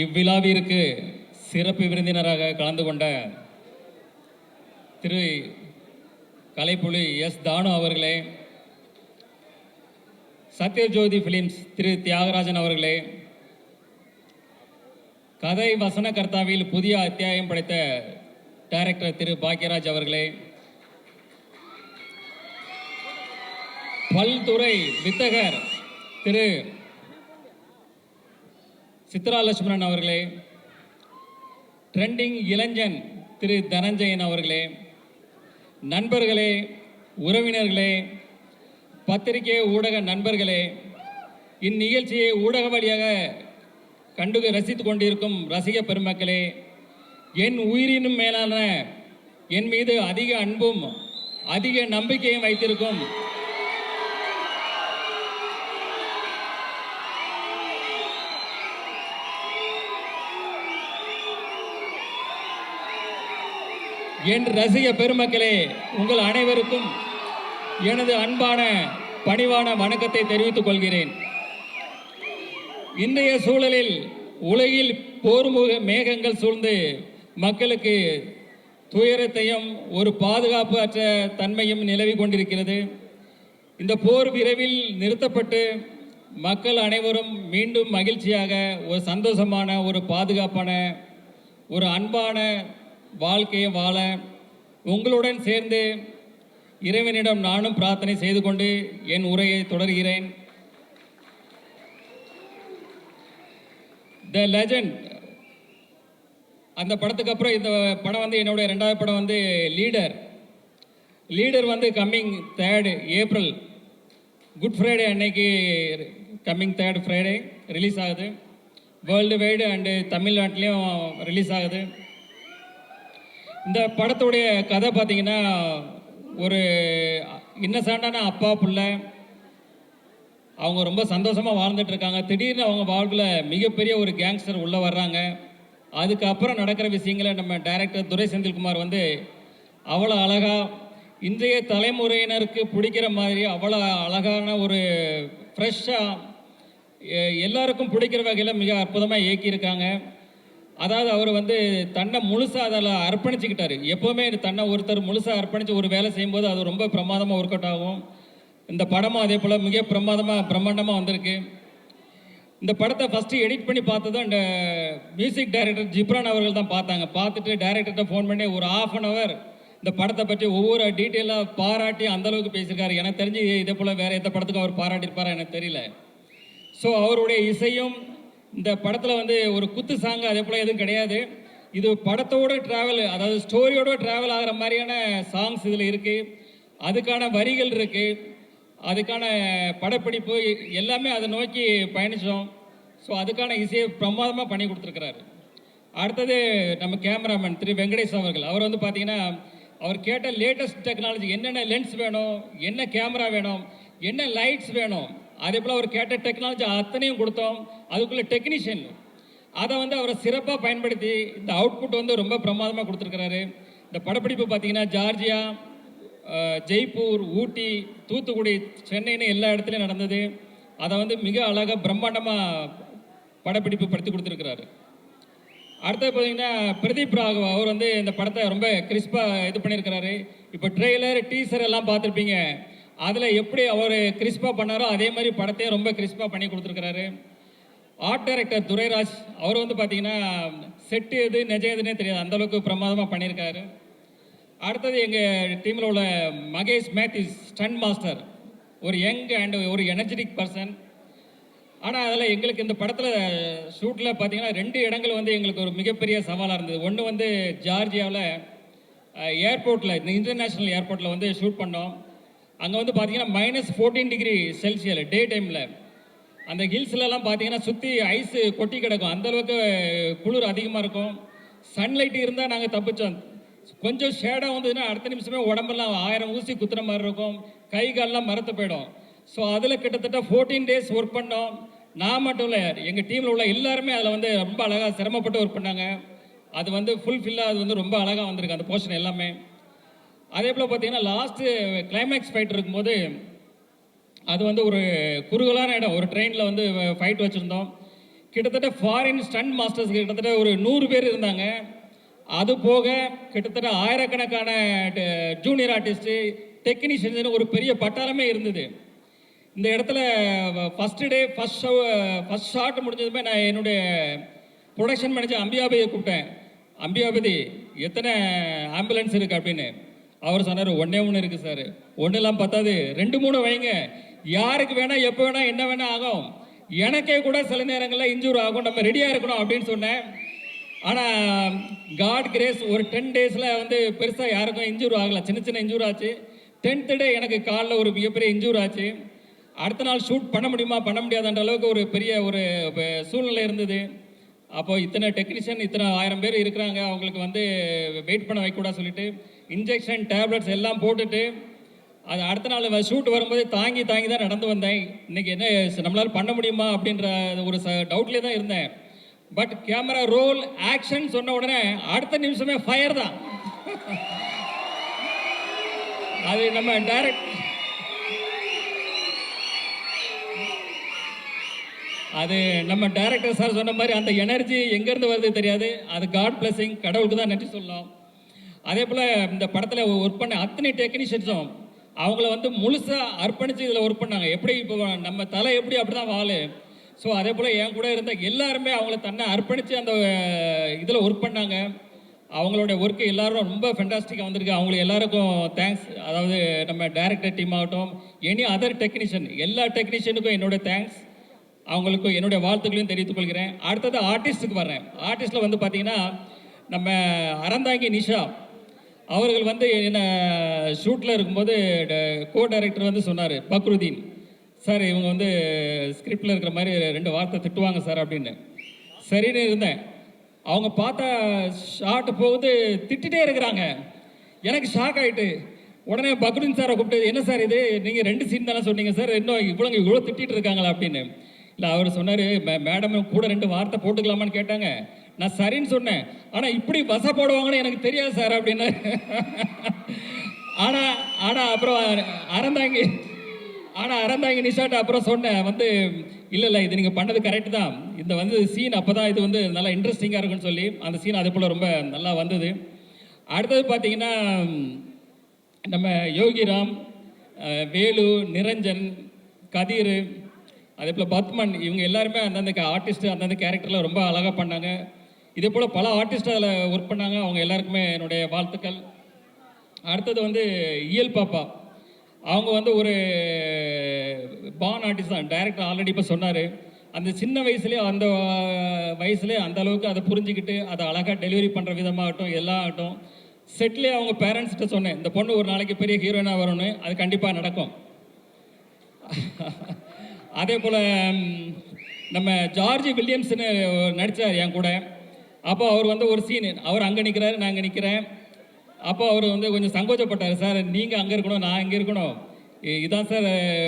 இவ்விழாவிற்கு சிறப்பு விருந்தினராக கலந்து கொண்ட திரு கலைப்புலி எஸ் தானு அவர்களே, சத்யஜோதி பிலிம்ஸ் திரு தியாகராஜன் அவர்களே, கதை வசனகர்த்தாவில் புதிய அத்தியாயம் படைத்த டைரக்டர் திரு பாக்யராஜ் அவர்களே, பல்துறை வித்தகர் திரு சித்ரா லட்சுமணன் அவர்களே, ட்ரெண்டிங் இளைஞன் திரு தனஞ்சயன் அவர்களே, நண்பர்களே, உறவினர்களே, பத்திரிகை ஊடக நண்பர்களே, இந்நிகழ்ச்சியை ஊடக வழியாக கண்டு ரசித்து கொண்டிருக்கும் ரசிக பெருமக்களே, என் உயிரினும் மேலான என் மீது அதிக அன்பும் அதிக நம்பிக்கையும் வைத்திருக்கும் என் ரசிக பெருமக்களே, உங்கள் அனைவருக்கும் எனது அன்பான பணிவான வணக்கத்தை தெரிவித்துக் கொள்கிறேன். இன்றைய சூழலில் உலகில் போர் மேகங்கள் சூழ்ந்து மக்களுக்கு துயரத்தையும் ஒரு பாதுகாப்பு அற்ற தன்மையும் நிலவி கொண்டிருக்கிறது. இந்த போர் விரைவில் நிறுத்தப்பட்டு மக்கள் அனைவரும் மீண்டும் மகிழ்ச்சியாக ஒரு சந்தோஷமான ஒரு பாதுகாப்பான ஒரு அன்பான வாழ்க்கையை வாழ உங்களுடன் சேர்ந்து இறைவனிடம் நானும் பிரார்த்தனை செய்து கொண்டு என் உரையை தொடர்கிறேன். த லெஜண்ட் அந்த படத்துக்கு அப்புறம் இந்த படம் வந்து என்னுடைய ரெண்டாவது படம் வந்து லீடர் வந்து coming 3rd April good Friday அன்னைக்கு கம்மிங் 3rd ஃப்ரைடே ரிலீஸ் ஆகுது. வேர்ல்டு வைடு அண்டு தமிழ்நாட்டிலையும் ரிலீஸ் ஆகுது. இந்த படத்துடைய கதை பார்த்தீங்கன்னா, ஒரு இன்னசென்ட்டான அப்பா பிள்ளை அவங்க ரொம்ப சந்தோஷமாக வாழ்ந்துட்டு இருக்காங்க. திடீர்னு அவங்க வாழ்வில் மிகப்பெரிய ஒரு கேங்ஸ்டர் உள்ளே வர்றாங்க. அதுக்கப்புறம் நடக்கிற விஷயங்களை நம்ம டைரக்டர் துரை செந்தில்குமார் வந்து அவ்வளோ அழகாக இன்றைய தலைமுறையினருக்கு பிடிக்கிற மாதிரி அவ்வளோ அழகான ஒரு ஃப்ரெஷ்ஷாக எல்லாருக்கும் பிடிக்கிற வகையில் மிக அற்புதமாக இயக்கியிருக்காங்க. அதாவது அவர் வந்து தன்னை முழுசாக அதில் அர்ப்பணிச்சுக்கிட்டாரு. எப்போவுமே தன்னை ஒருத்தர் முழுசாக அர்ப்பணித்து ஒரு வேலை செய்யும்போது அது ரொம்ப பிரமாதமாக ஒர்க் அவுட் ஆகும். இந்த படமும் அதே போல் மிக பிரம்மாண்டமாக வந்திருக்கு. இந்த படத்தை ஃபஸ்ட்டு எடிட் பண்ணி பார்த்ததும் இந்த மியூசிக் டைரக்டர் ஜிப்ரான் அவர்கள் தான் பார்த்தாங்க. பார்த்துட்டு டைரக்டர்கிட்ட ஃபோன் பண்ணி ஒரு 1/2 hour இந்த படத்தை பற்றி ஒவ்வொரு டீட்டெயிலாக பாராட்டி அந்தளவுக்கு பேசியிருக்காரு. எனக்கு தெரிஞ்சு இதே போல் வேறு எந்த படத்துக்கும் அவர் பாராட்டியிருப்பாரா எனக்கு தெரியல. ஸோ அவருடைய இசையும் இந்த படத்தில் வந்து ஒரு குத்து சாங் அதே போல் எதுவும் கிடையாது. இது படத்தோடு ட்ராவல், அதாவது ஸ்டோரியோடு ட்ராவல் ஆகிற மாதிரியான சாங்ஸ் இதில் இருக்குது. அதுக்கான வரிகள் இருக்குது, அதுக்கான படப்பிடிப்பு எல்லாமே அதை நோக்கி பயணித்தோம். ஸோ அதுக்கான இசையை பிரமாதமாக பண்ணி கொடுத்துருக்கிறாரு. அடுத்தது நம்ம கேமராமேன் திரு வெங்கடேஷ் அவர்கள். அவர் வந்து பார்த்தீங்கன்னா அவர் கேட்ட லேட்டஸ்ட் டெக்னாலஜி, என்னென்ன லென்ஸ் வேணும், என்ன கேமரா வேணும், என்ன லைட்ஸ் வேணும், அதே போல் அவர் கேட்ட டெக்னாலஜி அத்தனையும் கொடுத்தோம். அதுக்குள்ளே டெக்னீஷியன் அதை வந்து அவரை சிறப்பாக பயன்படுத்தி இந்த அவுட்புட் வந்து ரொம்ப பிரமாதமாக கொடுத்துருக்கிறாரு. இந்த படப்பிடிப்பு பார்த்தீங்கன்னா ஜார்ஜியா, ஜெய்ப்பூர், ஊட்டி, தூத்துக்குடி, சென்னைன்னு எல்லா இடத்துலையும் நடந்தது. அதை வந்து மிக அழகாக பிரம்மாண்டமாக படப்பிடிப்பு படுத்தி கொடுத்துருக்கிறாரு. அடுத்தது பார்த்தீங்கன்னா பிரதீப் ராகவ் அவர் வந்து இந்த படத்தை ரொம்ப கிறிஸ்பாக இது பண்ணியிருக்கிறாரு. இப்போ ட்ரெய்லர் டீசர் எல்லாம் பார்த்துருப்பீங்க. அதில் எப்படி அவர் கிறிஸ்பாக பண்ணாரோ அதே மாதிரி படத்தையும் ரொம்ப கிறிஸ்பாக பண்ணி கொடுத்துருக்கிறாரு. ஆர்ட் டைரக்டர் துரைராஜ் அவர் வந்து பார்த்தீங்கன்னா செட்டு எது நிஜ எதுன்னே தெரியாது, அந்தளவுக்கு பிரமாதமாக பண்ணியிருக்காரு. அடுத்தது எங்கள் டீமில் உள்ள மகேஷ் மேத்யூஸ் ஸ்டன் மாஸ்டர், ஒரு யங் அண்ட் ஒரு எனர்ஜெட்டிக் பர்சன். ஆனால் அதில் எங்களுக்கு இந்த படத்தில் ஷூட்டில் பார்த்தீங்கன்னா 2 இடங்கள் வந்து எங்களுக்கு ஒரு மிகப்பெரிய சவாலாக இருந்தது. ஒன்று வந்து ஜார்ஜியாவில் ஏர்போர்ட்டில், இந்த இன்டர்நேஷ்னல் ஏர்போர்ட்டில் வந்து ஷூட் பண்ணோம். அங்கே வந்து பார்த்தீங்கன்னா -14 டிகிரி செல்சியல் டே டைமில். அந்த ஹில்ஸ்லலாம் பார்த்தீங்கன்னா சுற்றி ஐஸு கொட்டி கிடக்கும், அந்தளவுக்கு குளிர் அதிகமாக இருக்கும். சன்லைட் இருந்தால் நாங்கள் தப்பிச்சோம். கொஞ்சம் ஷேடாக வந்ததுன்னா அடுத்த நிமிஷமே உடம்பெல்லாம் 1000 ஊசி குத்துற மாதிரி இருக்கும், கை காலெலாம் மரத்து போயிடும். ஸோ அதில் கிட்டத்தட்ட 14 days ஒர்க் பண்ணோம். நான் மட்டும் இல்லை, எங்கள் டீமில் உள்ள எல்லாருமே அதில் வந்து ரொம்ப அழகாக சிரமப்பட்டு ஒர்க் பண்ணாங்க. அது வந்து ஃபுல்ஃபில்லாக அது வந்து ரொம்ப அழகாக வந்திருக்கு அந்த போர்ஷன் எல்லாமே. அதே போல் பார்த்தீங்கன்னா லாஸ்ட்டு கிளைமேக்ஸ் ஃபைட் இருக்கும்போது அது வந்து ஒரு குறுகலான இடம், ஒரு ட்ரெயினில் வந்து ஃபைட் வச்சுருந்தோம். கிட்டத்தட்ட ஃபாரின் ஸ்டண்ட் மாஸ்டர்ஸ் கிட்டத்தட்ட ஒரு 100 பேர் இருந்தாங்க. அது போக கிட்டத்தட்ட ஆயிரக்கணக்கான ஜூனியர் ஆர்டிஸ்ட்டு, டெக்னீஷியன்ஸ் ஒரு பெரிய பட்டாளமே இருந்தது. இந்த இடத்துல ஃபஸ்ட்டு டே ஃபஸ்ட் ஷாட் முடிஞ்சதுமே நான் என்னுடைய ப்ரொடக்ஷன் மேனேஜர் அம்பியாபதியை கூப்பிட்டேன். அம்பியாபதி, எத்தனை ஆம்புலன்ஸ் இருக்குது அப்படின்னு. அவர் சொன்னார், ஒன்றே ஒன்று இருக்குது சார். ஒன்றுலாம் பத்தாது, 2-3 வைங்க. யாருக்கு வேணால் எப்போ வேணால் என்ன வேணால் ஆகும். எனக்கே கூட சில நேரங்களில் இன்ஜூர் ஆகும், நம்ம ரெடியாக இருக்கணும் அப்படின்னு சொன்னேன். ஆனால் காட் கிரேஸ் ஒரு 10 டேஸில் வந்து பெருசாக யாருக்கும் இன்ஜூர் ஆகலை. சின்ன சின்ன இன்ஜூர் ஆச்சு. 10th டே எனக்கு காலில் ஒரு மிகப்பெரிய இன்ஜூர் ஆச்சு. அடுத்த நாள் ஷூட் பண்ண முடியுமா பண்ண முடியாதுன்ற அளவுக்கு ஒரு பெரிய ஒரு சூழ்நிலை இருந்தது. அப்போ இத்தனை டெக்னீஷியன், இத்தனை 1000 பேர் இருக்கிறாங்க, அவங்களுக்கு வந்து வெயிட் பண்ண வைக்கூடாது சொல்லிட்டு இன்ஜெக்ஷன் டேப்லெட்ஸ் எல்லாம் போட்டுட்டு அது அடுத்த நாள் ஷூட் வரும்போது தாங்கி தான் நடந்து வந்தேன். இன்னைக்கு என்ன நம்மளால் பண்ண முடியுமா அப்படின்ற ஒரு டவுட்லேயே தான் இருந்தேன். பட் கேமரா ரோல் ஆக்ஷன் சொன்ன உடனே அடுத்த நிமிஷமே ஃபயர் தான். அது நம்ம டைரக்டர் சார் சொன்ன மாதிரி அந்த எனர்ஜி எங்கேருந்து வருது தெரியாது. அது காட் பிளஸிங், கடவுளுக்கு தான் நன்றி சொல்லலாம். அதே போல் இந்த படத்தில் ஒர்க் பண்ண அத்தனை டெக்னீஷியன்ஸும் அவங்கள வந்து முழுசாக அர்ப்பணித்து இதில் ஒர்க் பண்ணாங்க. எப்படி இப்போ நம்ம தலை எப்படி அப்படி தான் வாழு. ஸோ அதே போல் என் கூட இருந்த எல்லாருமே அவங்கள தன்னை அர்ப்பணித்து அந்த இதில் ஒர்க் பண்ணாங்க. அவங்களோட ஒர்க்கு எல்லாரும் ரொம்ப ஃபென்டாஸ்டிக்காக வந்திருக்கு. அவங்களுக்கு எல்லாருக்கும் தேங்க்ஸ். அதாவது நம்ம டைரக்டர் டீம் ஆகட்டும், எனி அதர் டெக்னீஷியன், எல்லா டெக்னீஷியனுக்கும் என்னோட தேங்க்ஸ். அவங்களுக்கு என்னுடைய வாழ்த்துக்களையும் தெரிவித்துக் கொள்கிறேன். அடுத்தது ஆர்டிஸ்ட்டுக்கு வர்றேன். ஆர்டிஸ்டில் வந்து பார்த்தீங்கன்னா நம்ம அறந்தாங்கி நிஷா அவர்கள் வந்து என்ன ஷூட்டில் இருக்கும்போது கோ டைரக்டர் வந்து சொன்னார், பக்ருதீன் சார் இவங்க வந்து ஸ்கிரிப்டில் இருக்கிற மாதிரி 2 வார்த்தை திட்டுவாங்க சார் அப்படின்னு. சரின்னு இருந்தேன். அவங்க பார்த்தா ஷார்ட் போகுது, திட்டிகிட்டே இருக்கிறாங்க. எனக்கு ஷாக் ஆகிட்டு உடனே பக்ருதீன் சாரை கூப்பிட்டு, என்ன சார் இது, நீங்கள் 2 சீன் தானே சொன்னீங்க சார், இன்னும் இவ்வளோ திட்டிகிட்டு இருக்காங்களா அப்படின்னு. இல்லை அவர் சொன்னார், மேடம் கூட 2 வார்த்தை போட்டுக்கலாமான்னு கேட்டாங்க. நான் சரின்னு சொன்னேன். ஆனால் இப்படி வச போடுவாங்கன்னு எனக்கு தெரியாது சார் அப்படின்னு. ஆனால் அப்புறம் அறந்தாங்கி நிஷாட்ட அப்புறம் சொன்னேன் வந்து, இல்லை இது நீங்கள் பண்ணது கரெக்டு தான். இந்த வந்து சீன் அப்போ தான் இது வந்து நல்லா இன்ட்ரெஸ்டிங்காக இருக்குன்னு சொல்லி அந்த சீன் அதே போல் ரொம்ப நல்லா வந்தது. அடுத்தது பார்த்தீங்கன்னா நம்ம யோகிராம், வேலு, நிரஞ்சன், கதிர், அதே போல் பத்மன், இவங்க எல்லாருமே அந்தந்த ஆர்டிஸ்ட்டு அந்தந்த கேரக்டரில் ரொம்ப அழகாக பண்ணாங்க. இதே போல் பல ஆர்டிஸ்ட் அதில் ஒர்க் பண்ணாங்க. அவங்க எல்லாருக்குமே என்னுடைய வாழ்த்துக்கள். அடுத்தது வந்து இயல் பாப்பா, அவங்க வந்து ஒரு பான் ஆர்டிஸ்ட் தான். டைரக்டர் ஆல்ரெடி இப்போ சொன்னார், அந்த சின்ன வயசுலேயே அந்த வயசுலேயே அந்த அளவுக்கு அதை புரிஞ்சுக்கிட்டு அதை அழகாக டெலிவரி பண்ணுற விதமாகட்டும் எல்லாம் ஆகட்டும். செட்லேயே அவங்க பேரண்ட்ஸ்கிட்ட சொன்னேன், இந்த பொண்ணு ஒரு நாளைக்கு பெரிய ஹீரோயினாக வரணும்னு. அது கண்டிப்பாக நடக்கும். அதே போல் நம்ம ஜார்ஜ் வில்லியம்ஸ்னு நடித்தார் என் கூட. அப்போ அவர் வந்து ஒரு சீனு, அவர் அங்கே நிற்கிறாரு, நான் அங்கே நிற்கிறேன். அப்போ அவர் வந்து கொஞ்சம் சங்கோச்சப்பட்டார், சார் நீங்கள் அங்கே இருக்கணும் நான் இங்கே இருக்கணும் இதான் சார்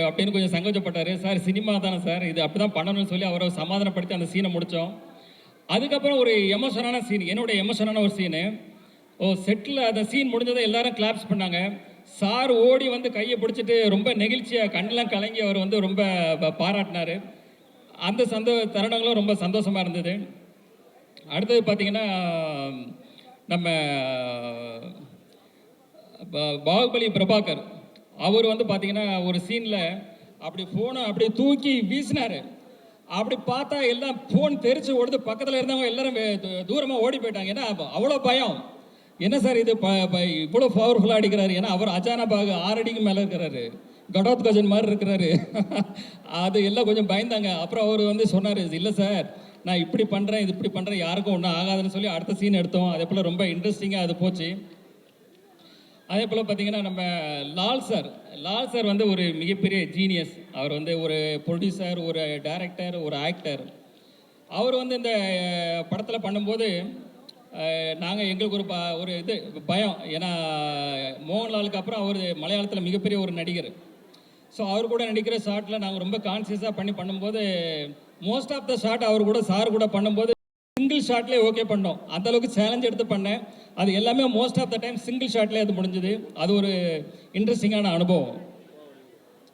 அப்படின்னு கொஞ்சம் சங்கோச்சப்பட்டார். சார் சினிமா தானே சார், இது அப்படி தான் பண்ணணும்னு சொல்லி அவரை சமாதானப்படுத்தி அந்த சீனை முடித்தோம். அதுக்கப்புறம் ஒரு எமோஷனான சீன், என்னுடைய எமோஷனான ஒரு சீனு. செட்டில் அந்த சீன் முடிஞ்சதை எல்லாரும் கிளாப்ஸ் பண்ணாங்க. சார் ஓடி வந்து கையை பிடிச்சிட்டு ரொம்ப நெகிழ்ச்சியாக கண்ணெலாம் கலங்கி அவர் வந்து ரொம்ப பாராட்டினார். அந்த தருணங்களும் ரொம்ப சந்தோஷமாக இருந்தது. அடுத்தது பார்த்திங்கன்னா நம்ம பாகுபலி பிரபாகர், அவர் வந்து பார்த்திங்கன்னா ஒரு சீனில் அப்படி ஃபோனை அப்படி தூக்கி வீசினார். அப்படி பார்த்தா எல்லாம் ஃபோன் தெரிச்சு ஓடுது. பக்கத்தில் இருந்தவங்க எல்லாரும் தூரமாக ஓடி போயிட்டாங்க. ஏன்னா அவ்வளோ பயம். என்ன சார் இது இவ்வளோ பவர்ஃபுல்லாக அடிக்கிறாரு. ஏன்னா அவர் அஜானபாகு 6 அடிக்கு மேலே இருக்கிறாரு, கடோத் கஜன் மாதிரி இருக்கிறாரு. அது எல்லாம் கொஞ்சம் பயந்தாங்க. அப்புறம் அவர் வந்து சொன்னார், இல்லை சார் நான் இப்படி பண்ணுறேன் இது இப்படி பண்ணுறேன் யாருக்கும் ஒன்றும் ஆகாதுன்னு சொல்லி அடுத்த சீன் எடுத்தோம். அதே போல் ரொம்ப இன்ட்ரெஸ்டிங்காக அது போச்சு. அதே போல் பார்த்திங்கன்னா நம்ம லால் சார் வந்து ஒரு மிகப்பெரிய ஜீனியஸ். அவர் வந்து ஒரு ப்ரொடியூசர், ஒரு டைரக்டர், ஒரு ஆக்டர். அவர் வந்து இந்த படத்தில் பண்ணும்போது நாங்கள் எங்களுக்கு ஒரு இது பயம். ஏன்னா மோகன்லாலுக்கு அப்புறம் அவர் மலையாளத்தில் மிகப்பெரிய ஒரு நடிகர். ஸோ அவர் கூட நடிக்கிற ஷாட்டில் நாங்கள் ரொம்ப கான்சியஸாக பண்ணும்போது மோஸ்ட் ஆஃப் த ஷாட் அவர் கூட சார் கூட பண்ணும்போது சிங்கிள் ஷாட்லேயே ஓகே பண்ணோம். அந்தளவுக்கு சேலஞ்ச் எடுத்து பண்ணேன். அது எல்லாமே most of the time single ஷாட்லேயே அது முடிஞ்சுது. அது ஒரு இன்ட்ரெஸ்டிங்கான அனுபவம்.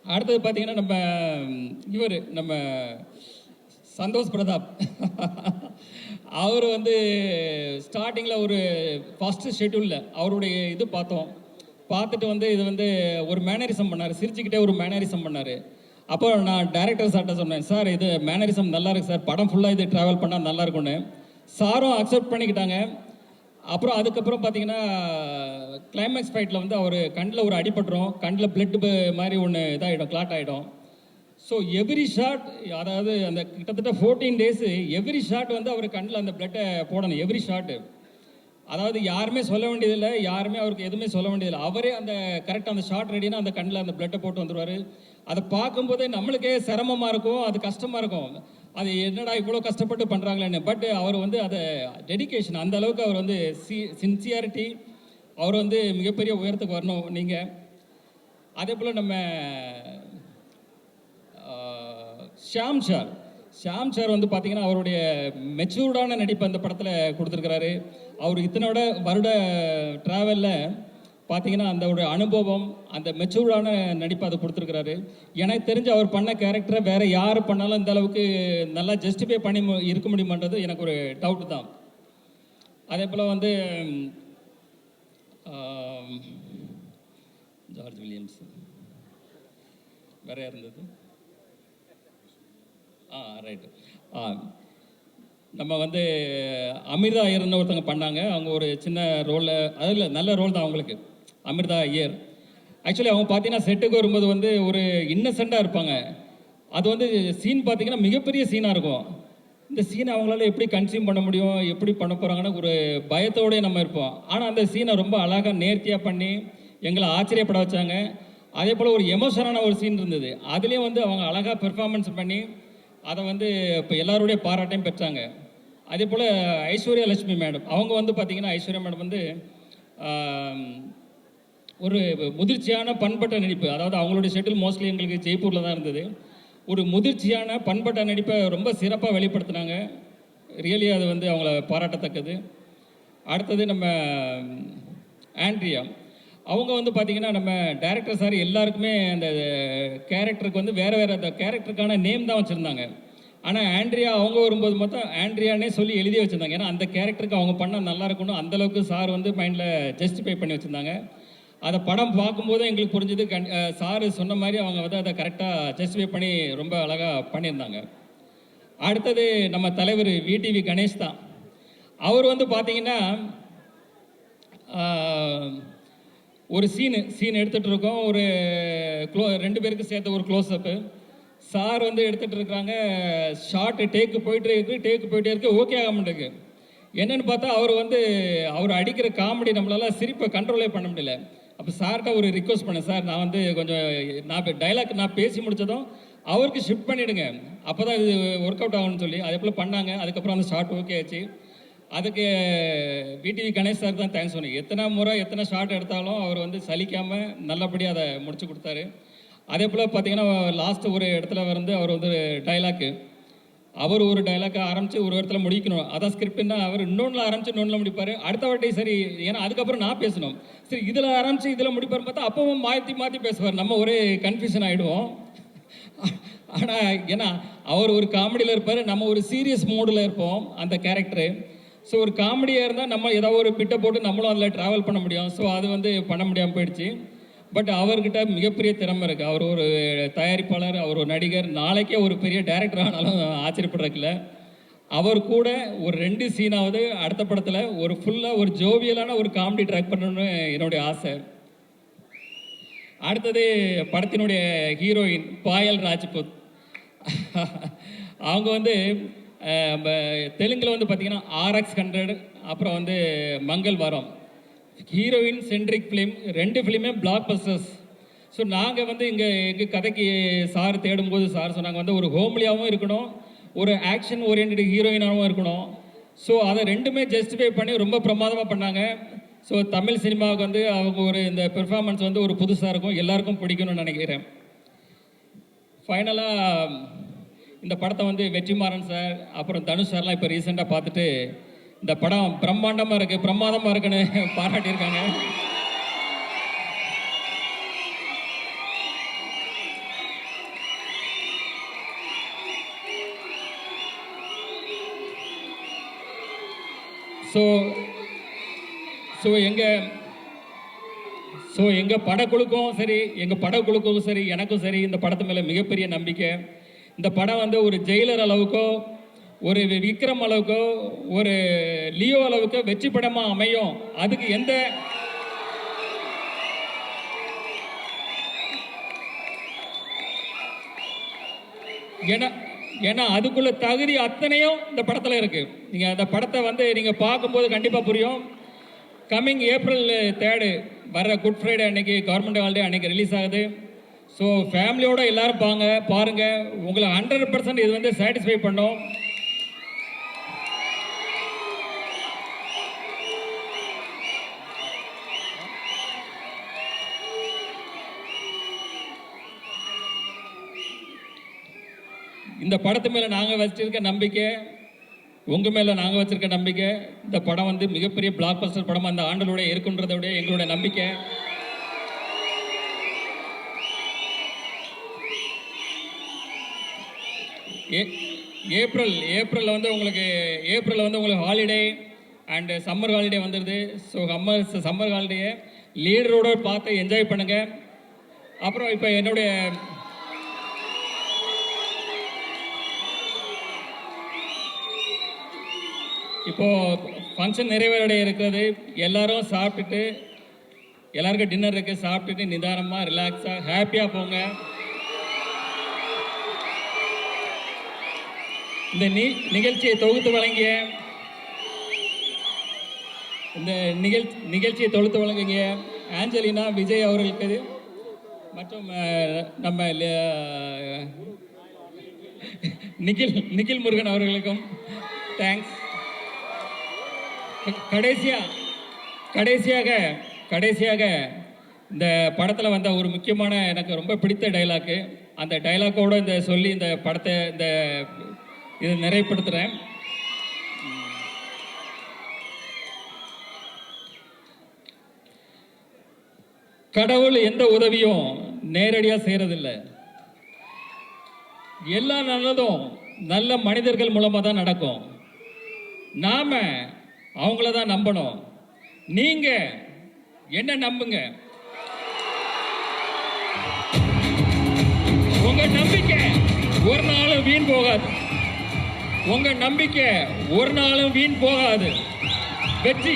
அடுத்தது பார்த்திங்கன்னா நம்ம சந்தோஷ் பிரதாப். அவர் வந்து ஸ்டார்டிங்கில் ஒரு ஃபஸ்ட்டு ஷெட்யூலில் அவருடைய இது பார்த்தோம். பார்த்துட்டு வந்து இது வந்து ஒரு மேனரிசம் பண்ணார், சிரிச்சுக்கிட்டே ஒரு மேனரிசம் பண்ணார். அப்போ நான் டைரக்டர் சார்கிட்ட சொன்னேன், சார் இது மேனரிசம் நல்லா இருக்கு சார், படம் ஃபுல்லாக இது ட்ராவல் பண்ணால் நல்லா இருக்கும்னு. சாரும் அக்செப்ட் பண்ணிக்கிட்டாங்க. அப்புறம் அதுக்கப்புறம் பார்த்தீங்கன்னா கிளைமேக்ஸ் ஃபைட்டில் வந்து அவர் கண்ணில் ஒரு அடிபட்டுரும், கண்ணில் பிளட் மாதிரி ஒன்று இதாகிடும், கிளாட் ஆகிடும். ஸோ எவ்ரி ஷாட், அதாவது அந்த கிட்டத்தட்ட 14 டேஸு எவ்ரி ஷாட் வந்து அவர் கண்ணில் அந்த பிளட்டை போடணும், எவ்ரி ஷாட்டு. அதாவது யாருமே சொல்ல வேண்டியதில்லை, யாருமே அவருக்கு எதுவுமே சொல்ல வேண்டியதில்லை. அவரே அந்த கரெக்டாக அந்த ஷாட் ரெடினா அந்த கண்ணில் அந்த பிளட்டை போட்டு வந்துடுவார். அதை பார்க்கும்போதே நம்மளுக்கே சிரமமாக இருக்கும், அது கஷ்டமாக இருக்கும். அது என்னடா இவ்வளோ கஷ்டப்பட்டு பண்ணுறாங்களேன்னு. பட் அவர் வந்து அதை டெடிக்கேஷன், அந்த அளவுக்கு அவர் வந்து சின்சியாரிட்டி, அவர் வந்து மிகப்பெரிய உயரத்துக்கு வரணும் நீங்கள். அதே போல் நம்ம ஷாம் சார் வந்து பார்த்தீங்கன்னா அவருடைய மெச்சூர்டான நடிப்பு அந்த படத்தில் கொடுத்துருக்கிறாரு. அவர் இத்தனோட வருட ட்ராவலில் பார்த்தீங்கன்னா அந்த ஒரு அனுபவம், அந்த மெச்சூர்டான நடிப்பு அதை கொடுத்துருக்கிறாரு. எனக்கு தெரிஞ்சு அவர் பண்ண கேரக்டரை வேறு யார் பண்ணாலும் இந்த அளவுக்கு நல்லா ஜஸ்டிஃபை பண்ணி இருக்க முடியுமான்றது எனக்கு ஒரு டவுட் தான். அதே போல் வந்து ஜார்ஜ் வில்லியம்ஸ் வேற இருந்தது. ரைட்டு. நம்ம வந்து அமிர்தா ஐயர்னு ஒருத்தவங்க பண்ணாங்க. அவங்க ஒரு சின்ன ரோலில், அதில் நல்ல ரோல் தான் அவங்களுக்கு, அமிர்தா ஐயர். ஆக்சுவலி அவங்க பார்த்தீங்கன்னா செட்டுக்கு வரும்போது வந்து ஒரு இன்னசென்ட்டாக இருப்பாங்க. அது வந்து சீன் பார்த்தீங்கன்னா மிகப்பெரிய சீனாக இருக்கும். இந்த சீனை அவங்களால எப்படி கன்சியூம் பண்ண முடியும், எப்படி பண்ண போகிறாங்கன்னு ஒரு பயத்தோடய நம்ம இருப்போம். ஆனால் அந்த சீனை ரொம்ப அழகாக நேர்த்தியாக பண்ணி எங்களை ஆச்சரியப்பட வச்சாங்க. அதே போல் ஒரு எமோஷனான ஒரு சீன் இருந்தது, அதுலேயும் வந்து அவங்க அழகாக பெர்ஃபார்மன்ஸ் பண்ணி அதை வந்து இப்போ எல்லாருடைய பாராட்டையும் பெற்றாங்க. அதே போல் ஐஸ்வர்யா லட்சுமி மேடம், அவங்க வந்து பார்த்திங்கன்னா ஐஸ்வர்யா மேடம் வந்து ஒரு முதிர்ச்சியான பண்பட்ட நடிப்பு, அதாவது அவங்களுடைய ஷெட்டில் மோஸ்ட்லி எங்களுக்கு ஜெய்ப்பூரில் தான் இருந்தது. ஒரு முதிர்ச்சியான பண்பட்ட நடிப்பை ரொம்ப சிறப்பாக வெளிப்படுத்தினாங்க. ரியலி அது வந்து அவங்கள பாராட்டத்தக்கது. அடுத்தது நம்ம ஆண்ட்ரியா, அவங்க வந்து பார்த்திங்கன்னா நம்ம டைரக்டர் சார் எல்லாருக்குமே அந்த கேரக்டருக்கு வந்து வேறு வேறு அந்த கேரக்டருக்கான நேம் தான் வச்சுருந்தாங்க. ஆனால் ஆண்ட்ரியா அவங்க வரும்போது மொத்தம் ஆண்ட்ரியானே சொல்லி எழுதி வச்சுருந்தாங்க. ஏன்னா அந்த கேரக்டருக்கு அவங்க பண்ணால் நல்லா இருக்கணும், அந்தளவுக்கு சார் வந்து மைண்டில் ஜஸ்டிஃபை பண்ணி வச்சுருந்தாங்க. அதை படம் பார்க்கும்போது எங்களுக்கு புரிஞ்சது, சார் சொன்ன மாதிரி அவங்க வந்து அதை கரெக்டாக ஜஸ்டிஃபை பண்ணி ரொம்ப அழகாக பண்ணியிருந்தாங்க. அடுத்தது நம்ம தலைவர் விடிவி கணேஷ் தான். அவர் வந்து பார்த்திங்கன்னா ஒரு சீன் எடுத்துகிட்டு இருக்கோம், ஒரு ரெண்டு பேருக்கு சேர்த்த ஒரு க்ளோஸ்அப்பு. சார் வந்து எடுத்துகிட்டு இருக்கிறாங்க, ஷார்ட்டு டேக்கு போயிட்டே இருக்கு, ஓகே ஆக மாட்டேங்குது. என்னென்னு பார்த்தா அவர் அடிக்கிற காமெடி நம்மளால சிரிப்பை கண்ட்ரோலே பண்ண முடியல. அப்போ சார்கிட்ட ஒரு ரிக்வஸ்ட் பண்ணேன், சார் நான் வந்து கொஞ்சம் டைலாக் நான் பேசி முடித்ததும் அவருக்கு ஷிஃப்ட் பண்ணிவிடுங்க, அப்போ தான் இது ஒர்க் அவுட் ஆகும்னு சொல்லி அதே போல் பண்ணாங்க. அதுக்கப்புறம் அந்த ஷார்ட் ஓகே ஆச்சு. அதுக்கு விடிவி கணேஷ் சார் தான் தேங்க்ஸ் சொன்னேன். எத்தனை ஷார்ட் எடுத்தாலும் அவர் வந்து சலிக்காமல் நல்லபடியாக அதை முடிச்சு கொடுத்தாரு. அதே போல் பார்த்தீங்கன்னா லாஸ்ட்டு ஒரு இடத்துல வந்து அவர் வந்து அவர் ஒரு டைலாக்கை ஆரம்பித்து ஒரு இடத்துல முடிக்கணும், அதான் ஸ்கிரிப்ட்னா அவர் இன்னொன்றில் ஆரம்பித்து இன்னொன்றில் முடிப்பார். அடுத்த வாட்டி சரி, ஏன்னா அதுக்கப்புறம் நான் பேசணும், சரி இதில் ஆரம்பித்து இதில் முடிப்பார் பார்த்தா அப்பவும் மாற்றி பேசுவார், நம்ம ஒரே கன்ஃபியூஷன் ஆகிடுவோம். ஆனால் ஏன்னா அவர் ஒரு காமெடியில் இருப்பார், நம்ம ஒரு சீரியஸ் மூடில் இருப்போம் அந்த கேரக்டரு. ஸோ ஒரு காமெடியாக இருந்தால் நம்ம ஏதாவது ஒரு பிட்டை போட்டு நம்மளும் அதில் ட்ராவல் பண்ண முடியும். ஸோ அது வந்து பண்ண முடியாமல் போயிடுச்சு. பட் அவர்கிட்ட மிகப்பெரிய திறமை இருக்குது. அவர் ஒரு தயாரிப்பாளர், அவர் ஒரு நடிகர், நாளைக்கே ஒரு பெரிய டைரக்டர் ஆனாலும் ஆச்சரியப்படுறதுல. அவர் கூட ஒரு 2 சீனாவது அடுத்த படத்தில் ஒரு ஃபுல்லாக ஒரு ஜோவியலான ஒரு காமெடி ட்ராக் பண்ணணும்னு என்னுடைய ஆசை. அடுத்தது படத்தினுடைய ஹீரோயின் பாயல் ராஜ்புத். அவங்க வந்து தெலுங்கில் வந்து பார்த்திங்கன்னா RX100, அப்புறம் வந்து Mangalavaaram, heroine centric film, 2 ஃபிலிமே பிளாக் பஸ்டர்ஸ். ஸோ நாங்கள் வந்து எங்கள் கதைக்கு சார் தேடும்போது சார் சொன்னாங்க வந்து ஒரு ஹோம்லியாகவும் இருக்கணும், ஒரு ஆக்ஷன் ஓரியன்ட் ஹீரோயினாகவும் இருக்கணும். ஸோ அதை ரெண்டுமே ஜஸ்டிஃபை பண்ணி ரொம்ப பிரமாதமாக பண்ணாங்க. ஸோ தமிழ் சினிமாவுக்கு வந்து அவங்க ஒரு இந்த பெர்ஃபார்மன்ஸ் வந்து ஒரு புதுசாக இருக்கும், எல்லாருக்கும் பிடிக்கணும்னு நினைக்கிறேன். ஃபைனலாக இந்த படத்தை வந்து வெற்றிமாறன் சார் அப்புறம் தனுஷ் சார்லாம் இப்போ ரீசெண்டாக பார்த்துட்டு இந்த படம் பிரமாதமாக இருக்குன்னு பாராட்டியிருக்காங்க. ஸோ ஸோ எங்கள் படக்குழுக்கும் சரி எனக்கும் சரி இந்த படத்து மேலே மிகப்பெரிய நம்பிக்கை. இந்த படம் வந்து ஒரு ஜெயிலர் அளவுக்கோ ஒரு விக்ரம் அளவுக்கோ ஒரு லியோ அளவுக்கு வெற்றி படமாக அமையும். அதுக்கு எந்த ஏன்னா அதுக்குள்ள தகுதி அத்தனையும் இந்த படத்தில் இருக்கு. நீங்கள் அந்த படத்தை வந்து நீங்கள் பார்க்கும்போது கண்டிப்பாக புரியும். கம்மிங் April 3 வர குட் ஃப்ரைடே அன்னைக்கு, கவர்மெண்ட் ஹாலிடே அன்னைக்கு ரிலீஸ் ஆகுது. ஸோ ஃபேமிலியோட எல்லாரும் பாருங்க. உங்களை 100% இது வந்து சாட்டிஸ்ஃபை பண்ணும். இந்த படத்து மேலே நாங்கள் வச்சிருக்க நம்பிக்கை, உங்கள் மேலே நாங்கள் வச்சிருக்க நம்பிக்கை, இந்த படம் வந்து மிகப்பெரிய பிளாக் பஸ்டர் படமாக அந்த ஆண்டலோட இருக்குன்றதோட எங்களோட நம்பிக்கை. ஏப்ரலில் வந்து உங்களுக்கு ஹாலிடே அண்டு சம்மர் ஹாலிடே வந்துடுது. ஸோ சம்மர் ஹாலிடேயை லீடரோட பார்த்து என்ஜாய் பண்ணுங்கள். அப்புறம் இப்போ என்னுடைய இப்போது ஃபங்க்ஷன் நிறைவேறடைய இருக்கிறது. எல்லாரும் சாப்பிட்டுட்டு, எல்லாருக்கும் டின்னர் இருக்குது, சாப்பிட்டுட்டு நிதானமாக ரிலாக்ஸாக ஹாப்பியாக போங்க. இந்த நிகழ்ச்சியை தொகுத்து வழங்கிய ஆஞ்சலினா விஜய் அவர்களுக்கு மற்றும் நம்ம நிகில் முருகன் அவர்களுக்கும் தேங்க்ஸ். கடைசியாக இந்த படத்தில் வந்த ஒரு முக்கியமான எனக்கு ரொம்ப பிடித்த டைலாக்கு, அந்த டைலாக்கோடு சொல்லி இந்த படத்தை இதை நிறைவுபடுத்துகிறேன். கடவுள் எந்த உதவியும் நேரடியாக செய்கிறதில்லை. எல்லா நல்லதும் நல்ல மனிதர்கள் மூலமாக தான் நடக்கும். நாம அவங்கள தான் நம்பணும். நீங்க என்ன நம்புங்க. உங்க நம்பிக்கை ஒரு நாளும் வீண் போகாது. வெற்றி